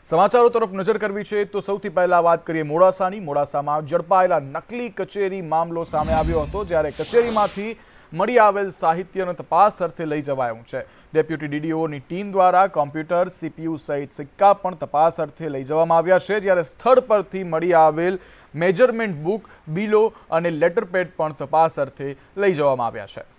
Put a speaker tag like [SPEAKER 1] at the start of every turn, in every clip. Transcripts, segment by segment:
[SPEAKER 1] સમાચારો તરફ નજર કરવી છે તો સૌથી પહેલા વાત કરીએ મોડાસાની। મોડાસામાં ઝડપાયેલા નકલી કચેરી મામલો સામે આવ્યો હતો, જ્યારે કચેરીમાંથી મળી આવેલ સાહિત્યને તપાસ અર્થે લઈ જવાયું છે। ડેપ્યુટી ડીડીઓની ટીમ દ્વારા કોમ્પ્યુટર, સીપીયુ સહિત સિક્કા પણ તપાસ અર્થે લઈ જવામાં આવ્યા છે, જ્યારે સ્થળ પરથી મળી આવેલ મેજરમેન્ટ બુક, બિલો અને લેટરપેડ પણ તપાસ અર્થે લઈ જવામાં આવ્યા છે।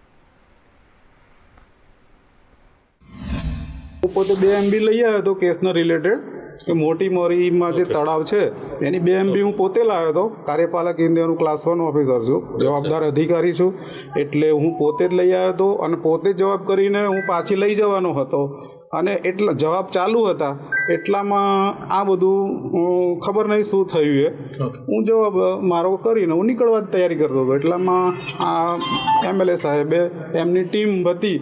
[SPEAKER 2] પોતે 2 MB લઈ આવ્યો હતો કેસના રિલેટેડ કે મોટી મોરીમાં જે તળાવ છે એની 2 MB હું પોતે લાવ્યો હતો। કાર્યપાલક ઇન્ડિયાનું ક્લાસ 1 ઓફિસર છું, જવાબદાર અધિકારી છું, એટલે હું પોતે જ લઈ આવ્યો હતો અને પોતે જ જવાબ કરીને હું પાછી લઈ જવાનો હતો અને એટલા જવાબ ચાલુ હતા એટલામાં આ બધું ખબર નહીં શું થયું એ હું જવાબ મારો કરીને હું નીકળવા જ તૈયારી કરતો હતો, એટલામાં આ MLA સાહેબે એમની ટીમ હતી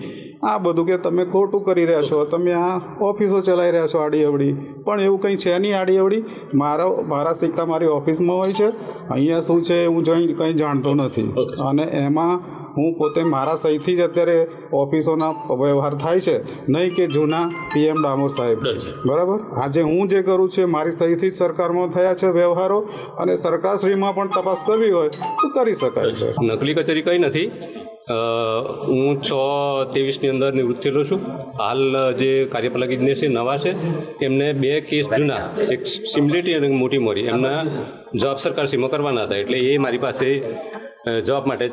[SPEAKER 2] આ બધું કે તમે ખોટું કરી રહ્યા છો, તમે આ ઓફિસો ચલાવી રહ્યા છો આડી અવડી, પણ એવું કંઈ છે નહીં આડી અવડી। મારા સિક્કા મારી ઓફિસમાં હોય છે, અહીંયા શું છે હું કંઈ જાણતો નથી અને એમાં હું પોતે મારા સહીથી જ અત્યારે ઓફિસોના વ્યવહાર થાય છે, નહીં કે જૂના PM ડામોર સાહેબ, બરાબર। આજે હું જે કરું છું મારી સહીથી જ સરકારમાં થયા છે વ્યવહારો અને સરકારશ્રીમાં પણ તપાસ કરવી હોય તો કરી શકાય છે।
[SPEAKER 3] નકલી કચેરી કંઈ નથી। હું 6/23ની અંદર નિવૃત્ત થયેલો છું। હાલ જે કાર્યપાલક ઇજનેર છે નવા છે, એમને 2 કેસ જૂના, એક સિમ્યુલેટી અને મોટી મોરી, એમના જવાબ સરકારશ્રીમાં કરવાના હતા, એટલે એ મારી પાસે જવાબ માટે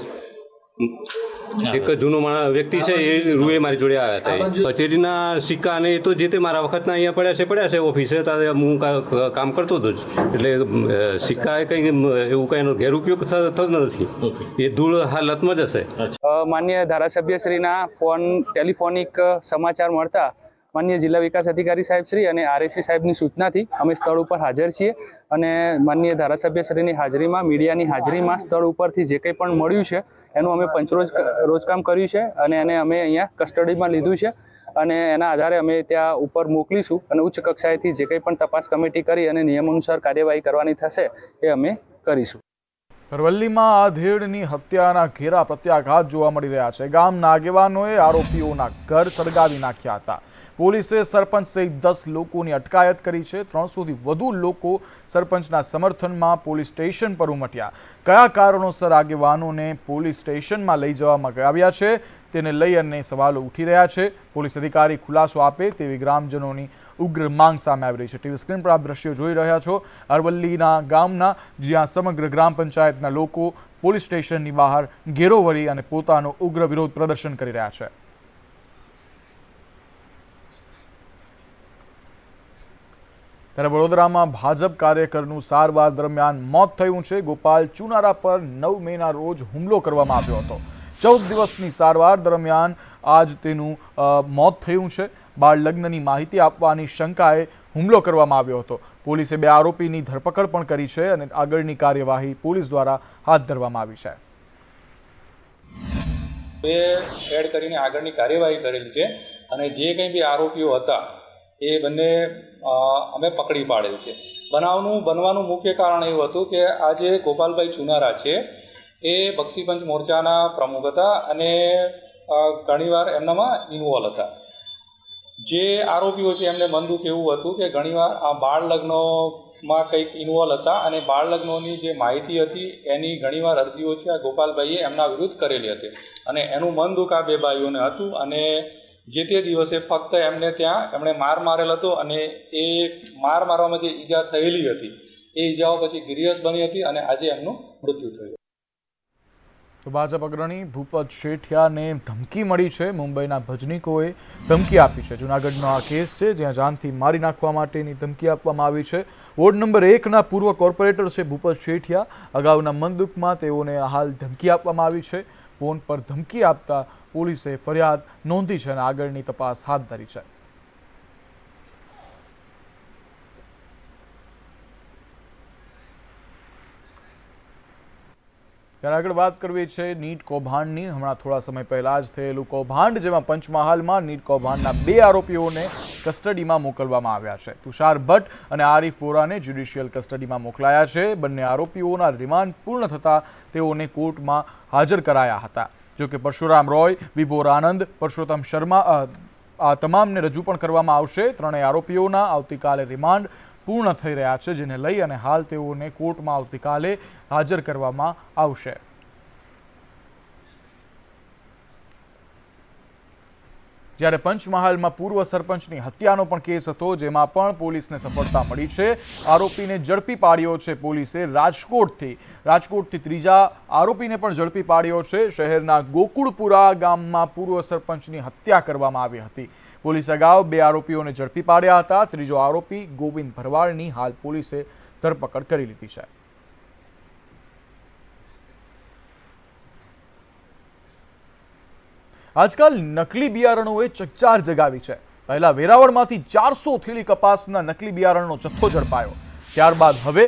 [SPEAKER 3] એક જૂનો વ્યક્તિ છે એ રૂએ મારી જોડે આવ્યા હતા। કચેરીના સિક્કા અને એ તો જે તે મારા વખતના અહીંયા પડ્યા છે ઓફિસે, ત્યારે હું કામ કરતો હતો જ, એટલે સિક્કા એ કંઈ એવું કંઈ એનો ગેરઉપયોગ થતો નથી, એ ધૂળ હાલતમાં જ હશે।
[SPEAKER 4] માન્ય ધારાસભ્યશ્રીના ટેલિફોનિક સમાચાર મળતા માન્ય જિલ્લા વિકાસ અધિકારી સાહેબ શ્રી અને RSC સાહેબની સૂચનાથી અમે સ્થળ ઉપર હાજર છીએ અને માન્ય ધારાસભ્યશ્રીની હાજરીમાં, મીડિયાની હાજરીમાં સ્થળ ઉપરથી જે કંઈ પણ મળ્યું છે એનું અમે રોજકામ કર્યું છે અને એને અમે અહીંયા કસ્ટડીમાં લીધું છે અને એના આધારે અમે ત્યાં ઉપર મોકલીશું અને ઉચ્ચ કક્ષાએથી જે કંઈ પણ તપાસ કમિટી કરી અને નિયમાનુસાર કાર્યવાહી કરવાની થશે એ અમે કરીશું।
[SPEAKER 1] અરવલ્લીમાં આધેડની હત્યાના ઘેરા પ્રત્યાઘાત જોવા મળી રહ્યા છે। ગામના આગેવાનોએ આરોપીઓના ઘર સળગાવી નાખ્યા હતા। પોલીસે સરપંચ સહિત 10 લોકોની અટકાયત કરી છે। 300થી વધુ લોકો સરપંચના સમર્થનમાં પોલીસ સ્ટેશન પર ઉમટ્યા। કયા કારણોસર આગેવાનોને પોલીસ સ્ટેશનમાં લઈ જવામાં આવ્યા છે તેને લઈ અને સવાલો ઉઠી રહ્યા છે। પોલીસ અધિકારી ખુલાસો આપે તેવી ગ્રામજનોની ઉગ્ર માંગ સામે આવી રહી છે। ટીવી સ્ક્રીન પર આપ દ્રશ્યો જોઈ રહ્યા છો અરવલ્લીના ગામના, જ્યાં સમગ્ર ગ્રામ પંચાયતના લોકો પોલીસ સ્ટેશનની બહાર ઘેરો વળી અને પોતાનો ઉગ્ર વિરોધ પ્રદર્શન કરી રહ્યા છે। ત્યારે વડોદરામાં ભાજપ કાર્યકરનું સારવાર દરમિયાન મોત થયું છે। ગોપાલ ચુનારા પર 9 મેના રોજ હુમલો કરવામાં આવ્યો હતો। 14 દિવસની સારવાર દરમિયાન આજ તેનું મોત થયું છે। બાળ લગ્નની માહિતી આપવાની શંકાએ હુમલો કરવામાં આવ્યો હતો। પોલીસે 2 આરોપીની ધરપકડ પણ કરી છે અને આગળની કાર્યવાહી પોલીસ દ્વારા હાથ ધરવામાં આવી છે।
[SPEAKER 5] એડ કરીને આગળની કાર્યવાહી કરેલી છે અને જે કંઈ બી આરોપીઓ હતા એ બંને અમે પકડી પાડેલ છે। બનવાનું મુખ્ય કારણ એવું હતું કે આજે ગોપાલભાઈ ચુનારા છે એ બક્ષીપંચ મોરચાના પ્રમુખ હતા અને ઘણીવાર એમનામાં ઇન્વોલ્વ હતા। જે આરોપીઓ છે એમને મન દુઃખ એવું હતું કે ઘણીવાર આ બાળ લગ્નોમાં કંઈક ઇન્વોલ્વ હતા અને બાળ લગ્નોની જે માહિતી હતી એની ઘણીવાર અરજીઓ છે આ ગોપાલભાઈએ એમના વિરુદ્ધ કરેલી હતી અને એનું મન દુઃખ આ 2 ભાઈઓને હતું અને જે તે દિવસે ફક્ત એમણે માર મારેલ હતો અને એ માર મારવામાં જે ઈજા થયેલી હતી એ ઈજાઓ પછી સિરિયસ બની હતી અને આજે એમનું મૃત્યુ થયું।
[SPEAKER 1] તો ભાજપ અગ્રણી ભૂપત શેઠિયાને ધમકી મળી છે। મુંબઈના ભજનીકોએ ધમકી આપી છે। જૂનાગઢનો આ કેસ છે જ્યાં જાનથી મારી નાખવા માટેની ધમકી આપવામાં આવી છે। વોર્ડ નંબર 1ના પૂર્વ કોર્પોરેટર છે ભૂપત શેઠિયા। અગાઉના મનદુખમાં તેઓને હાલ ધમકી આપવામાં આવી છે। ફોન પર ધમકી આપતા પોલીસે ફરિયાદ નોંધી છે અને આગળની તપાસ હાથ ધરી છે। ત્યારે આગળ વાત કરવી છે નીટ કૌભાંડની। હમણાં થોડા સમય પહેલા જ થયેલું કૌભાંડ, જેમાં પંચમહાલમાં નીટ કૌભાંડના 2 આરોપીઓને કસ્ટડીમાં મોકલવામાં આવ્યા છે। તુષાર ભટ્ટ અને આરિફ વોરાને જ્યુડિશિયલ કસ્ટડીમાં મોકલાયા છે। બંને આરોપીઓના રિમાન્ડ પૂર્ણ થતાં તેઓને કોર્ટમાં હાજર કરાયા હતા। જોકે પરશુરામ રોય, વિભોર આનંદ, પરસોત્તમ શર્મા આ તમામને રજૂ પણ કરવામાં આવશે. ત્રણેય આરોપીઓના આવતીકાલે રિમાન્ડ પૂર્ણ થઈ રહ્યા છે, જેને લઈ અને હાલ તેઓને કોર્ટમાં આવતીકાલે હાજર કરવામાં આવશે. જ્યારે પંચમહાલમાં પૂર્વ સરપંચની હત્યાનો પણ કેસ હતો, જેમાં પણ પોલીસને સફળતા મળી છે. આરોપીને ઝડપી પાડ્યો છે પોલીસે રાજકોટથી ત્રીજા આરોપીને પણ ઝડપી પાડ્યો છે. શહેરના ગોકુળપુરા ગામમાં પૂર્વ સરપંચની હત્યા કરવામાં આવી હતી. પોલીસે અગાઉ 2 આરોપીઓને ઝડપી પાડ્યા હતા. ત્રીજો આરોપી ગોવિંદ ભરવાડની હાલ પોલીસે ધરપકડ કરી લીધી છે. આજકાલ નકલી બિયારણોએ ચકચાર જગાવી છે. પહેલા વેરાવળમાંથી 400 થેલી કપાસના નકલી બિયારણનો જથ્થો ઝડપાયો. ત્યારબાદ હવે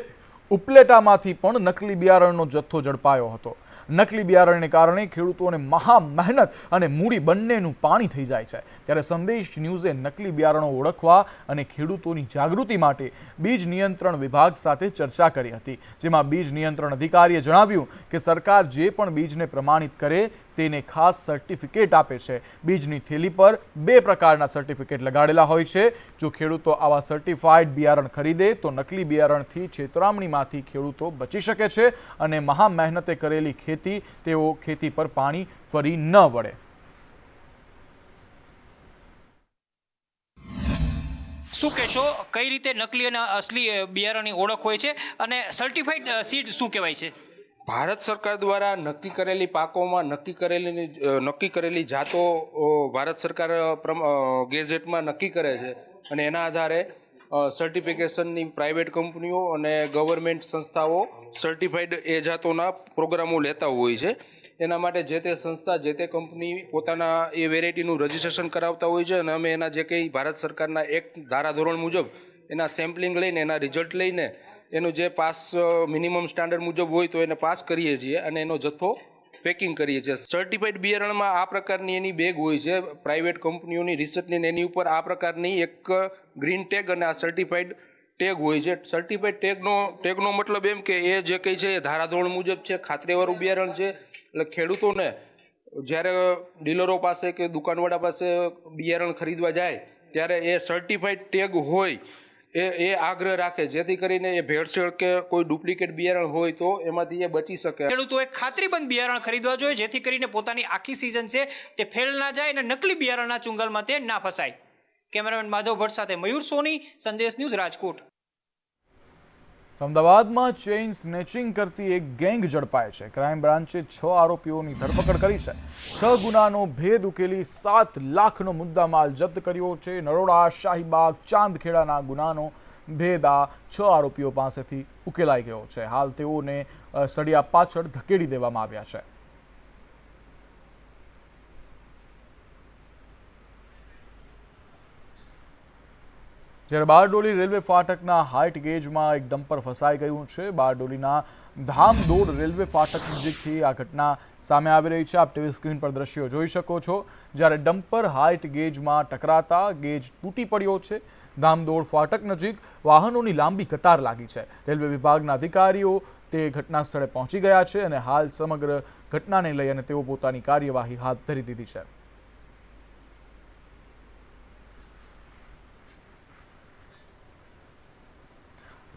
[SPEAKER 1] ઉપલેટામાંથી પણ નકલી બિયારણનો જથ્થો ઝડપાયો હતો. નકલી બિયારણને કારણે ખેડૂતોને મહા મહેનત અને મૂડી બંનેનું પાણી થઈ જાય છે. ત્યારે સંદેશ ન્યૂઝે નકલી બિયારણો ઓળખવા અને ખેડૂતોની જાગૃતિ માટે બીજ નિયંત્રણ વિભાગ સાથે ચર્ચા કરી હતી, જેમાં બીજ નિયંત્રણ અધિકારીએ જણાવ્યું કે સરકાર જે પણ બીજને પ્રમાણિત કરે તેને ખાસ સર્ટિફિકેટ આપે છે. બીજની થેલી પર 2 પ્રકારના સર્ટિફિકેટ લગાડેલા હોય છે. જો ખેડૂતો આવા સર્ટિફાઈડ બિયારણ ખરીદે તો નકલી બિયારણથી છેતરામણીમાંથી ખેડૂતો બચી શકે છે અને મહા મહેનતે કરેલી ખેતી પર પાણી ફરી ન વળે.
[SPEAKER 6] શું કહેશો, કઈ રીતે નકલી અને અસલી બિયારણની ઓળખ હોય છે અને સર્ટિફાઈડ સીડ શું કહેવાય છે?
[SPEAKER 7] ભારત સરકાર દ્વારા નક્કી કરેલી પાકોમાં નક્કી કરેલી જાતો ભારત સરકાર ગેઝેટમાં નક્કી કરે છે અને એના આધારે સર્ટિફિકેશનની પ્રાઇવેટ કંપનીઓ અને ગવર્મેન્ટ સંસ્થાઓ સર્ટિફાઈડ એ જાતોના પ્રોગ્રામો લેતા હોય છે. એના માટે જે તે સંસ્થા જે તે કંપની પોતાના એ વેરાયટીનું રજિસ્ટ્રેશન કરાવતા હોય છે અને અમે એના જે કંઈ ભારત સરકારના એક ધારાધોરણ મુજબ એના સેમ્પલિંગ લઈને એના રિઝલ્ટ લઈને એનું જે પાસ મિનિમમ સ્ટાન્ડર્ડ મુજબ હોય તો એને પાસ કરીએ છીએ અને એનો જથ્થો પેકિંગ કરીએ છીએ. સર્ટિફાઈડ બિયારણમાં આ પ્રકારની એની બેગ હોય છે પ્રાઇવેટ કંપનીઓની રિસર્ચની, એની ઉપર આ પ્રકારની એક ગ્રીન ટેગ અને આ સર્ટિફાઈડ ટેગ હોય છે. સર્ટિફાઈડ ટેગનો મતલબ એમ કે એ જે કંઈ છે એ ધારાધોરણ મુજબ છે, ખાતરીવાળું બિયારણ છે. એટલે ખેડૂતોને જ્યારે ડીલરો પાસે કે દુકાનવાળા પાસે બિયારણ ખરીદવા જાય ત્યારે એ સર્ટિફાઈડ ટેગ હોય એ આગ્રહ રાખે, જેથી કરીને એ ભેળસેળ કે કોઈ ડુપ્લિકેટ બિયારણ હોય તો એમાંથી એ બચી શકે.
[SPEAKER 6] ખેડૂતોએ ખાતરીબંધ બિયારણ ખરીદવા જોઈએ, જેથી કરીને પોતાની આખી સિઝન છે તે ફેલ ના જાય અને નકલી બિયારણના ચુંગલમાં તે ના ફસાય. કેમેરામેન માધવ ભટ્ટ સાથે મયુર સોની, સંદેશ ન્યૂઝ, રાજકોટ.
[SPEAKER 1] અમદાવાદમાં ચેઇન સ્નેચિંગ કરતી એક ગેંગ ઝડપાય છે. ક્રાઇમ બ્રાન્ચે 6 આરોપીઓની ધરપકડ કરી છે. 6 ગુનાનો ભેદ ઉકેલી 7 લાખનો મુદ્દામાલ જપ્ત કર્યો છે. નરોડા, શાહીબાગ, ચાંદખેડાના ગુનાનો ભેદ આ 6 આરોપીઓ પાસેથી ઉકેલાઈ ગયો છે. હાલ તેઓને સળિયા પાછળ ધકેલી દેવામાં આવ્યા છે. જ્યારે બારડોલી રેલવે ફાટકના હાઇટ ગેજમાં એક ડમ્પર ફસાઈ ગયું છે. બારડોલીના ધામદોડ રેલવે ફાટક નજીકથી આ ઘટના સામે આવી રહી છે. આપ ટીવી સ્ક્રીન પર દ્રશ્યો જોઈ શકો છો. જ્યારે ડમ્પર હાઇટ ગેજમાં ટકરાતા ગેજ તૂટી પડ્યો છે. ધામદોડ ફાટક નજીક વાહનોની લાંબી કતાર લાગી છે. રેલવે વિભાગના અધિકારીઓ તે ઘટના સ્થળે પહોંચી ગયા છે અને હાલ સમગ્ર ઘટનાને લઈ અને તેઓ પોતાની કાર્યવાહી હાથ ધરી દીધી છે.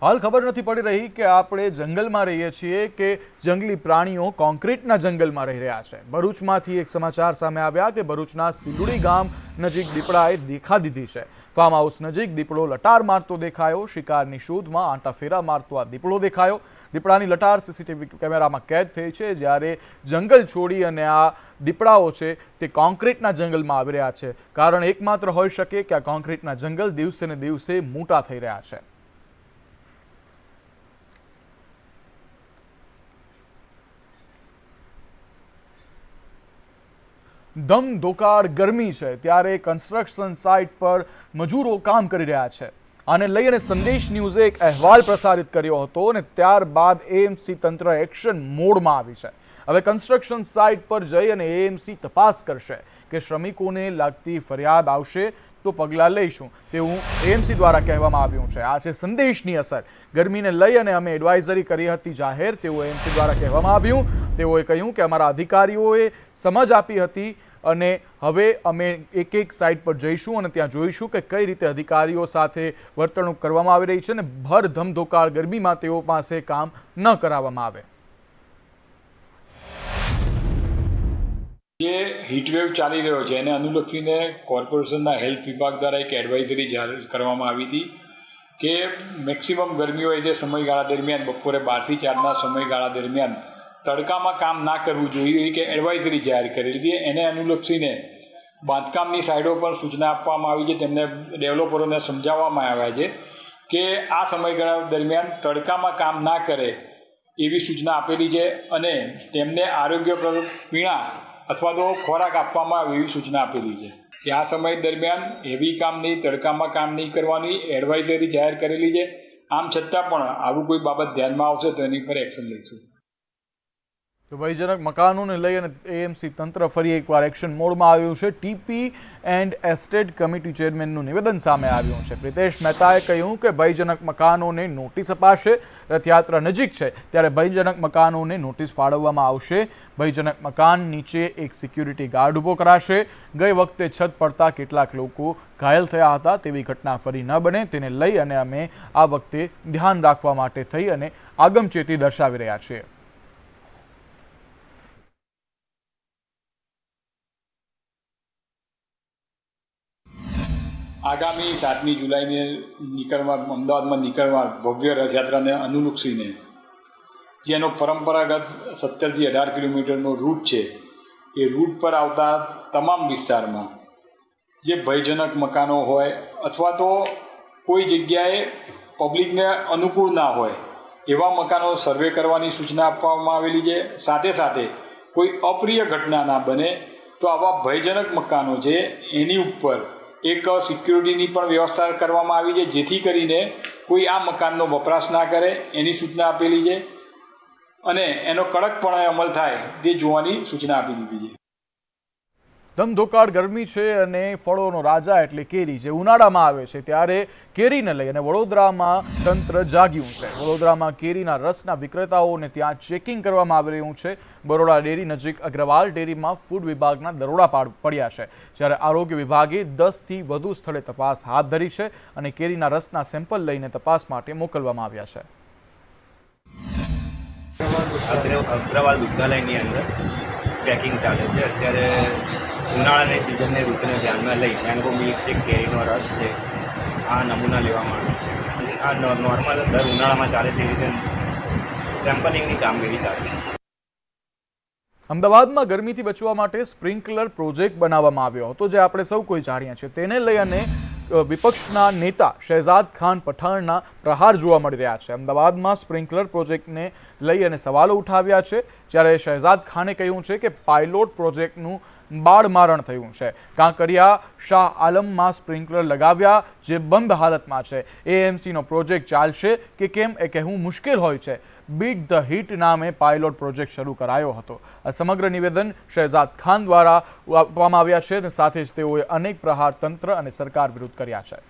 [SPEAKER 1] હાલ ખબર નથી પડી રહી કે આપણે જંગલમાં રહીએ છીએ કે જંગલી પ્રાણીઓ કોન્ક્રીટના જંગલમાં રહી રહ્યા છે. ભરૂચમાંથી એક સમાચાર સામે આવ્યા કે ભરૂચના સિલુડી ગામ નજીક દીપડાએ દેખા દીધી છે. ફાર્મ હાઉસ નજીક દીપડો લટાર મારતો દેખાયો. શિકારની શોધમાં આંટાફેરા મારતો આ દીપડો દેખાયો. દીપડાની લટાર સીસીટીવી કેમેરામાં કેદ થઈ છે. જ્યારે જંગલ છોડી અને આ દીપડાઓ છે તે કોન્ક્રીટના જંગલમાં આવી રહ્યા છે. કારણ એકમાત્ર હોઈ શકે કે આ કોન્ક્રીટના જંગલ દિવસે ને દિવસે મોટા થઈ રહ્યા છે. ધમધોકાર ગરમી છે ત્યારે કન્સ્ટ્રક્શન સાઇટ પર મજૂરો કામ કરી રહ્યા છે. આને લઈ અને સંદેશ ન્યૂઝે એક અહેવાલ પ્રસારિત કર્યો હતો અને ત્યારબાદ એએમસી તંત્ર એક્શન મોડમાં આવી છે. હવે કન્સ્ટ્રક્શન સાઇટ પર જઈ અને એએમસી તપાસ કરશે કે શ્રમિકોને લાગતી ફરિયાદ આવશે તો પગલાં લઈશું તેવું એએમસી દ્વારા કહેવામાં આવ્યું છે. આ છે સંદેશની અસર. ગરમીને લઈ અને અમે એડવાઇઝરી કરી હતી જાહેર, તેવું એએમસી દ્વારા કહેવામાં આવ્યું. તેઓએ કહ્યું કે અમારા અધિકારીઓએ સમજ આપી હતી અને હવે અમે એક સાઇટ પર જઈશું અને ત્યાં જોઈશું કે કઈ રીતે અધિકારીઓ સાથે વર્તણૂક કરવામાં આવી રહી છે અને ભર ધમધોકાળ ગરમીમાં તેઓ પાસે કામ ન કરાવવામાં આવે.
[SPEAKER 8] જે હીટવેવ ચાલી રહ્યો છે એને અનુલક્ષીને કોર્પોરેશનના હેલ્થ વિભાગ દ્વારા એક એડવાઇઝરી જાહેર કરવામાં આવી હતી કે મેક્સિમમ ગરમી હોય તે સમયગાળા દરમિયાન બપોરે 12 થી 4ના સમયગાળા દરમિયાન તડકામાં કામ ના કરવું જોઈએ કે એડવાઇઝરી જાહેર કરેલી હતી. એને અનુલક્ષીને બાંધકામની સાઇડો પર સૂચના આપવામાં આવી છે. તેમને ડેવલપરોને સમજાવવામાં આવ્યા છે કે આ સમયગાળા દરમિયાન તડકામાં કામ ના કરે એવી સૂચના આપેલી છે અને તેમને આરોગ્યપ્રદ પીણા અથવા તો ખોરાક આપવામાં આવે એવી સૂચના આપેલી છે કે આ સમય દરમિયાન હેવી કામ નહીં, તડકામાં કામ નહીં કરવાની એડવાઇઝરી જાહેર કરેલી છે. આમ છતાં પણ આવું કોઈ બાબત ધ્યાનમાં આવશે તો એની પર એક્શન લઈશું.
[SPEAKER 1] તો ભયજનક મકાનોને લઈ અને એએમસી તંત્ર ફરી એકવાર એક્શન મોડમાં આવ્યું છે. ટીપી એન્ડ એસ્ટેટ કમિટી ચેરમેનનું નિવેદન સામે આવ્યું છે. પ્રિતેશ મહેતાએ કહ્યું કે ભયજનક મકાનોને નોટિસ અપાશે. રથયાત્રા નજીક છે ત્યારે ભયજનક મકાનોને નોટિસ ફાળવવામાં આવશે. ભયજનક મકાન નીચે એક સિક્યુરિટી ગાર્ડ ઊભો કરાશે. ગઈ વખતે છત પડતા કેટલાક લોકો ઘાયલ થયા હતા. તેવી ઘટના ફરી ન બને તેને લઈ અને અમે આ વખતે ધ્યાન રાખવા માટે થઈ અને આગમચેતી દર્શાવી રહ્યા છીએ.
[SPEAKER 8] આગામી 7મી જુલાઈને અમદાવાદમાં નીકળવા ભવ્ય રથયાત્રાને અનુલક્ષીને જેનો પરંપરાગત 17થી 18 કિલોમીટરનો રૂટ છે એ રૂટ પર આવતા તમામ વિસ્તારમાં જે ભયજનક મકાનો હોય અથવા તો કોઈ જગ્યાએ પબ્લિકને અનુકૂળ ના હોય એવા મકાનો સર્વે કરવાની સૂચના આપવામાં આવેલી છે. સાથે સાથે કોઈ અપ્રિય ઘટના ના બને તો આવા ભયજનક મકાનો છે એની ઉપર એક સિક્યુરિટીની પણ વ્યવસ્થા કરવામાં આવી છે જેથી કરીને કોઈ આ મકાનનો વપરાશ ના કરે એની સૂચના આપેલી છે અને એનો કડકપણે અમલ થાય તે જોવાની સૂચના આપી દીધી છે.
[SPEAKER 1] ધમધોકાળ ગરમી છે અને ફળોનો રાજા એટલે કેરી જે ઉનાળામાં આવે છે ત્યારે કેરીને લઈ અને વડોદરામાં તંત્ર જાગ્યું છે. વડોદરામાં કેરીના રસના વિક્રેતાઓને ત્યાં ચેકિંગ કરવામાં આવી રહ્યું છે. બરોડા ડેરી નજીક અગ્રવાલ ડેરીમાં ફૂડ વિભાગના દરોડા પડ્યા છે જ્યારે આરોગ્ય વિભાગે 10થી વધુ સ્થળે તપાસ હાથ ધરી છે અને કેરીના રસના સેમ્પલ લઈને તપાસ માટે મોકલવામાં આવ્યા છે.
[SPEAKER 9] અગ્રવાલ દુગ્ધાલયની અંદર ચેકિંગ ચાલે છે. અત્યારે ઉનાળાની સિઝનની ઋતુને ધ્યાનમાં લઈ મેંગો મિલ્કશેક કેરીનો રસ છે આ નમૂના લેવામાં આવે છે. આ નોર્મલ દર ઉનાળામાં ચાલે છે એ રીતે સેમ્પલિંગની કામગીરી ચાલે છે.
[SPEAKER 1] અમદાવાદમાં ગરમીથી બચવા માટે સ્પ્રિંકલર પ્રોજેક્ટ બનાવવામાં આવ્યો હતો જે આપણે સૌ કોઈ જાણીએ છીએ. તેને લઈ અને વિપક્ષના નેતા શહેજાદ ખાન પઠાણના પ્રહાર જોવા મળી રહ્યા છે. અમદાવાદમાં સ્પ્રિંકલર પ્રોજેક્ટને લઈ અને સવાલો ઉઠાવ્યા છે જ્યારે શહેજાદ ખાને કહ્યું છે કે પાયલોટ પ્રોજેક્ટનું બાળમારણ થયું છે. કાંકરિયા શાહ આલમમાં સ્પ્રિંકલર લગાવ્યા જે બંધ હાલતમાં છે. એએમસીનો પ્રોજેક્ટ ચાલશે કે કેમ એ કહેવું મુશ્કેલ હોય છે. બીટ ધ હીટ નામે પાયલોટ પ્રોજેક્ટ શરૂ કરાયો હતો. આ સમગ્ર નિવેદન શહેજાદ ખાન દ્વારા આપવામાં આવ્યા છે અને સાથે જ તેઓએ અનેક પ્રહાર તંત્ર અને સરકાર વિરુદ્ધ કર્યા છે.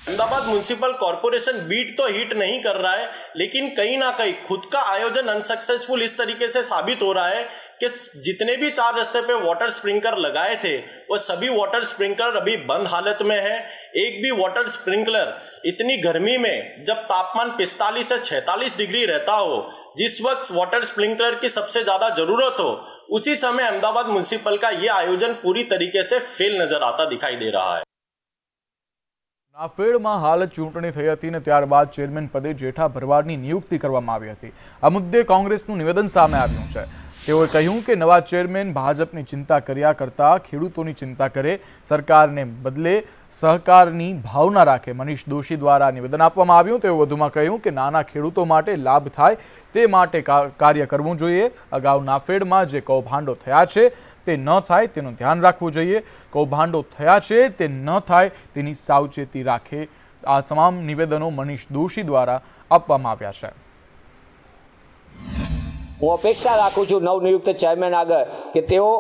[SPEAKER 10] अहमदाबाद म्युनिसिपल कॉरपोरेशन बीट तो हीट नहीं कर रहा है लेकिन कहीं ना कहीं खुद का आयोजन अनसक्सेसफुल इस तरीके से साबित हो रहा है कि जितने भी 4 रास्ते पे वाटर स्प्रिंकलर लगाए थे वो सभी वाटर स्प्रिंकलर अभी बंद हालत में है. एक भी वाटर स्प्रिंकलर इतनी गर्मी में जब तापमान 45 से 46 डिग्री रहता हो, जिस वक्त वाटर स्प्रिंकलर की सबसे ज्यादा जरूरत हो, उसी समय अहमदाबाद म्युनिसिपल का ये आयोजन पूरी तरीके से फेल नजर आता दिखाई दे रहा है.
[SPEAKER 1] નાફેડમાં હાલ ચૂંટણી થઈ હતી અને ત્યારબાદ ચેરમેન પદે જેઠા ભરવાડની નિયુક્તિ કરવામાં આવી હતી. આ મુદ્દે કોંગ્રેસનું નિવેદન સામે આવ્યું છે. તેઓએ કહ્યું કે નવા ચેરમેન ભાજપની ચિંતા કર્યા કરતા ખેડૂતોની ચિંતા કરે, સરકારને બદલે સહકારની ભાવના રાખે. મનીષ દોશી દ્વારા નિવેદન આપવામાં આવ્યું. તેઓ વધુમાં કહ્યું કે નાના ખેડૂતો માટે લાભ થાય તે માટે કાર્ય કરવું જોઈએ. અગાઉ નાફેડમાં જે કૌભાંડો થયા છે તે ન થાય તેનું ધ્યાન રાખવું જોઈએ. કૌભાંડો થયા છે તે ન થાય તેની સાવચેતી રાખે. આ તમામ નિવેદનો મનીષ દોશી દ્વારા આપવામાં આવ્યા છે.
[SPEAKER 11] હું અપેક્ષા રાખું છું નવનિયુક્ત ચેરમેન આગળ કે તેઓ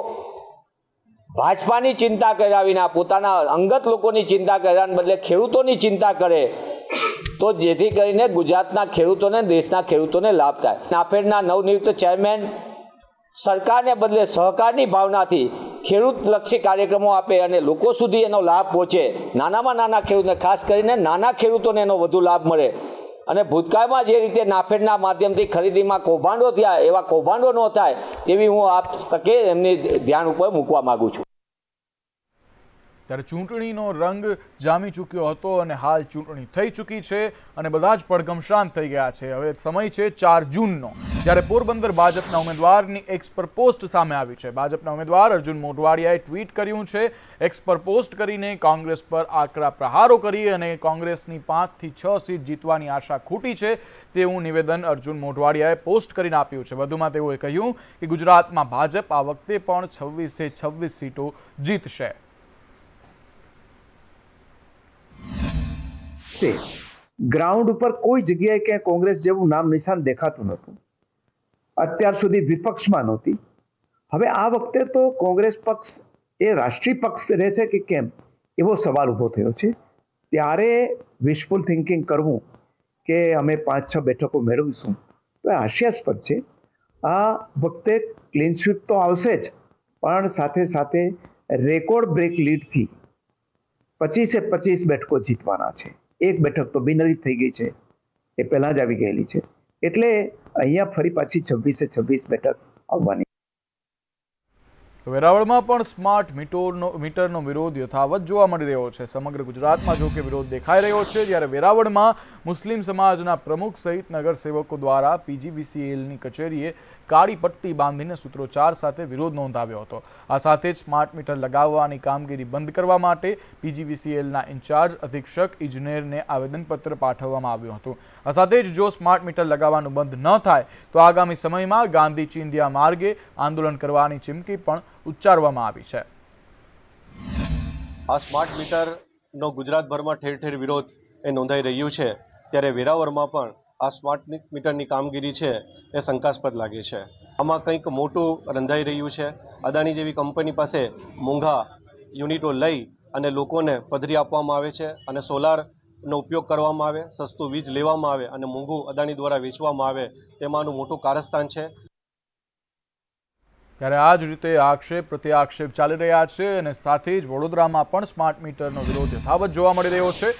[SPEAKER 11] ભાજપાની ચિંતા કર્યા વિના પોતાના અંગત લોકોની ચિંતા કર્યાને બદલે ખેડૂતોની ચિંતા કરે તો જેથી કરીને ગુજરાતના ખેડૂતોને, દેશના ખેડૂતોને લાભ થાય. નાફેડના નવનિયુક્ત ચેરમેન સરકારને બદલે સહકારની ભાવનાથી ખેડૂતલક્ષી કાર્યક્રમો આપે અને લોકો સુધી એનો લાભ પહોંચે. નાનામાં નાના ખેડૂતને, ખાસ કરીને નાના ખેડૂતોને એનો વધુ લાભ મળે. અને ભૂતકાળમાં જે રીતે નાફેડના માધ્યમથી ખરીદીમાં કૌભાંડો થયા, એવા કૌભાંડો ન થાય તેવી હું આ તકે એમની ધ્યાન ઉપર મૂકવા માગું છું.
[SPEAKER 1] ત્યારે ચૂંટણીનો રંગ જામી ચૂક્યો હતો અને હાલ ચૂંટણી થઈ ચૂકી છે અને બધા જ પડઘમ શાંત થઈ ગયા છે. હવે સમય છે 4 જૂનનો, જ્યારે પોરબંદર ભાજપના ઉમેદવારની એક્સ પર પોસ્ટ સામે આવી છે. ભાજપના ઉમેદવાર અર્જુન મોઢવાડિયાએ ટ્વીટ કર્યું છે. એક્સ પર પોસ્ટ કરીને કોંગ્રેસ પર આકરા પ્રહારો કરી અને કોંગ્રેસની 5 થી 6 સીટ જીતવાની આશા ખોટી છે તેવું નિવેદન અર્જુન મોઢવાડિયાએ પોસ્ટ કરીને આપ્યું છે. વધુમાં તેઓએ કહ્યું કે ગુજરાતમાં ભાજપ આ વખતે પણ 26 સીટો જીતશે.
[SPEAKER 12] ગ્રાઉન્ડ ઉપર કોઈ જગ્યાએ ક્યાંય કોંગ્રેસ જેવું નામ નિશાન દેખાતું નહોતું. અત્યાર સુધી વિપક્ષમાં નહોતી. હવે આ વખતે તો કોંગ્રેસ પક્ષ એ રાષ્ટ્રીય પક્ષ રહેશે કે કેમ એવો સવાલ ઊભો થયો છે. ત્યારે વિશફુલ થિંકિંગ કરવું કે અમે 5-6 બેઠકો મેળવીશું તો એ હાસ્યાસ્પદ છે. આ વખતે ક્લીન સ્વીપ તો આવશે જ, પણ સાથે સાથે રેકોર્ડ બ્રેક લીડથી 25 બેઠકો જીતવાના છે. એક બેઠક તો બિનહરીફ થઈ ગઈ છે, એ પહેલાં જ આવી ગયેલી છે. એટલે અહીંયા ફરી પાછી 26 બેઠક આવવાની.
[SPEAKER 1] વેરાવળમાં પણ સ્માર્ટ મીટરનો વિરોધ યથાવત જોવા મળી રહ્યો છે. સમગ્ર ગુજરાતમાં જો કે વિરોધ દેખાઈ રહ્યો છે, જ્યારે વેરાવળમાં મુસ્લિમ સમાજના પ્રમુખ સહિત નગરસેવકો દ્વારા પીજીવીસીએલની કચેરીએ કાળી પટ્ટી બાંધીને સૂત્રોચ્ચાર સાથે વિરોધ નોંધાવ્યો હતો. આ સાથે જ સ્માર્ટ મીટર લગાવવાની કામગીરી બંધ કરવા માટે પીજીવીસીએલના ઇન્ચાર્જ અધિક્ષક ઇજનેરને આવેદનપત્ર પાઠવવામાં આવ્યું હતું. આ સાથે જ જો સ્માર્ટ મીટર લગાવવાનું બંધ ન થાય તો આગામી સમયમાં ગાંધી ચિંધ્યા માર્ગે આંદોલન કરવાની ચીમકી પણ ઉચ્ચારવામાં આવી છે.
[SPEAKER 10] આ સ્માર્ટ મીટરનો ગુજરાતભરમાં ઠેર ઠેર વિરોધ એ નોંધાઈ રહ્યું છે, ત્યારે વેરાવળમાં પણ આ સ્માર્ટ મીટરની કામગીરી છે એ શંકાસ્પદ લાગે છે. આમાં કંઈક મોટું રંધાઈ રહ્યું છે. અદાણી જેવી કંપની પાસે મોંઘા યુનિટો લઈ અને લોકોને પધરી આપવામાં આવે છે અને સોલારનો ઉપયોગ કરવામાં આવે, સસ્તું વીજ લેવામાં આવે અને મોંઘું અદાણી દ્વારા વેચવામાં આવે, તેમાંનું મોટું કારસ્તાન છે.
[SPEAKER 1] ત્યારે આ જ રીતે આક્ષેપ પ્રત્યાક્ષેપ ચાલી રહ્યા છે અને સાથે જ વડોદરામાં પણ સ્માર્ટ મીટરનો વિરોધ યથાવત જોવા મળી રહ્યો છે.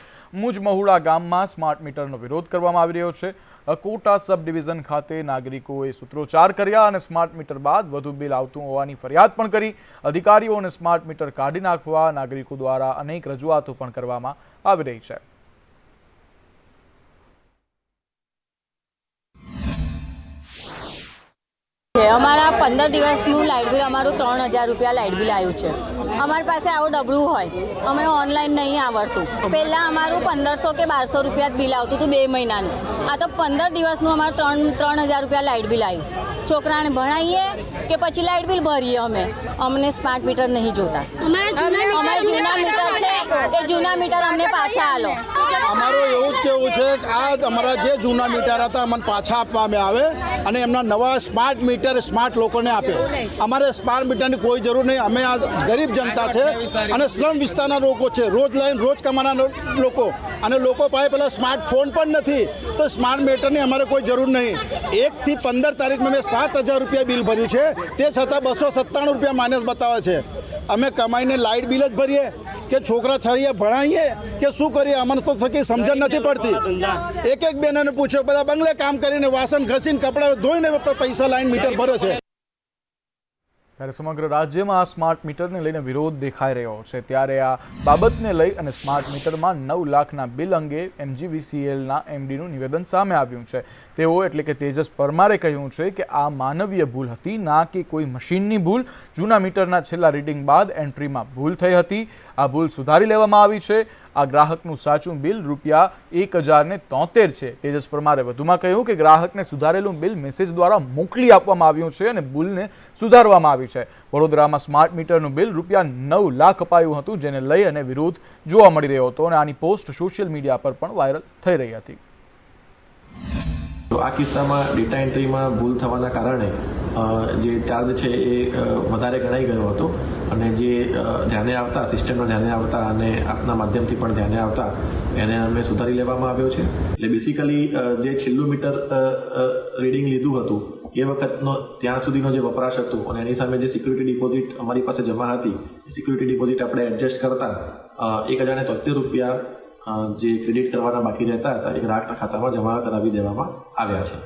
[SPEAKER 1] મુજ મહુડા ગામમાં સ્માર્ટ મીટરનો વિરોધ કરવામાં આવી રહ્યો છે. અકોટા સબ ડિવિઝન ખાતે નાગરિકોએ સૂત્રોચ્ચાર કર્યા અને સ્માર્ટ મીટર બાદ વધુ બિલ આવતું હોવાની ફરિયાદ પણ કરી. અધિકારીઓને સ્માર્ટ મીટર કાઢી નાખવા નાગરિકો દ્વારા અનેક રજૂઆતો પણ કરવામાં આવી રહી છે.
[SPEAKER 13] અમારા 15 દિવસનું લાઇટ બિલ અમારું 3000 રૂપિયા લાઇટ બિલ આવ્યું છે. અમારી પાસે આવું ડબલું હોય, અમે ઓનલાઈન નહીં આવડતું. પહેલાં અમારું 1500 કે 1200 રૂપિયા બિલ આવતું હતું 2 મહિનાનું. આ તો 15 દિવસનું અમારું 3000 રૂપિયા લાઇટ બિલ આવ્યું. છોકરાને ભણાવીએ કે પછી લાઇટ બિલ ભરીએ. અમને સ્માર્ટ મીટર નહીં જોતા. અમારા જૂના મીટર છે એ જૂના મીટર અમને પાછા આલો.
[SPEAKER 14] અમારું એવું જ કહેવું છે કે આ અમારા જે જૂના મીટર હતા અમને પાછા આપવામાં આવે અને એમના નવા સ્માર્ટ મીટર સ્માર્ટ લોકોને આપે. અમારે સ્માર્ટ મીટરની કોઈ જરૂર નહીં. અમે આ ગરીબ જનતા છે અને સ્લમ વિસ્તારના લોકો છે, રોજ લાઈન રોજ કમાના લોકો, અને લોકો પાસે પેલા સ્માર્ટફોન પણ નથી, તો સ્માર્ટ મીટરની અમારે કોઈ જરૂર નહીં. 1 થી 15 તારીખમાં મેં 7000 રૂપિયા બિલ ભર્યું છે, તે છતાં 297 રૂપિયા માઇનસ બતાવે છે. અમે કમાઈને લાઇટ બિલ જ ભરીએ કે છોકરા છરીએ ભણાવીએ કે શું કરીએ, અમને તો થકી સમજણ નથી પડતી. એક બહેનોને પૂછ્યો, બધા બંગલે કામ કરીને વાસણ ઘસીને કપડાં ધોઈને પૈસા લાઈન મીટર ભરે છે.
[SPEAKER 1] ત્યારે સમગ્ર રાજ્યમાં સ્માર્ટ મીટરને લઈને વિરોધ દેખાઈ રહ્યો છે. ત્યારે આ બાબતને લઈ અને સ્માર્ટ મીટરમાં 9 લાખના બિલ અંગે MGVCLના MDનું નિવેદન સામે આવ્યું છે. તેઓ એટલે કે તેજસ પરમારે કહ્યું છે કે આ માનવીય ભૂલ હતી, ના કે કોઈ મશીનની ભૂલ. જૂના મીટરના છેલ્લા રીડિંગ બાદ એન્ટ્રીમાં ભૂલ થઈ હતી. આ ભૂલ સુધારી લેવામાં આવી છે. આ ગ્રાહકનું સાચું બિલ ₹1073 છે. તેજસ પરમારે વધુમાં કહ્યું કે ગ્રાહકને સુધારેલું બિલ મેસેજ દ્વારા મોકલી આપવામાં આવ્યું છે અને ભૂલને સુધારવામાં આવી છે. વડોદરામાં સ્માર્ટ મીટરનું બિલ ₹9 લાખ અપાયું હતું, જેને લઈ અને વિરોધ જોવા મળી રહ્યો હતો અને આની પોસ્ટ સોશિયલ મીડિયા પર પણ વાયરલ થઈ રહી હતી.
[SPEAKER 15] તો આ કિસ્સામાં ડેટા એન્ટ્રીમાં ભૂલ થવાના કારણે જે ચાર્જ છે એ વધારે ગણાઈ ગયો હતો અને જે ધ્યાને આવતા સિસ્ટમના ધ્યાને આવતા અને આપના માધ્યમથી પણ ધ્યાને આવતા એને અમે સુધારી લેવામાં આવ્યો છે. એટલે બેસિકલી જે છેલ્લું મીટર રીડિંગ લીધું હતું એ વખતનો ત્યાં સુધીનો જે વપરાશ હતો અને એની સામે જે સિક્યુરિટી ડિપોઝિટ અમારી પાસે જમા હતી એ સિક્યુરિટી ડિપોઝિટ આપણે એડજસ્ટ કરતા 1073 રૂપિયા જે ક્રેડિટ કરવાના બાકી રહેતા હતા એ ગ્રાહકના ખાતામાં જમા કરાવી દેવામાં આવ્યા છે.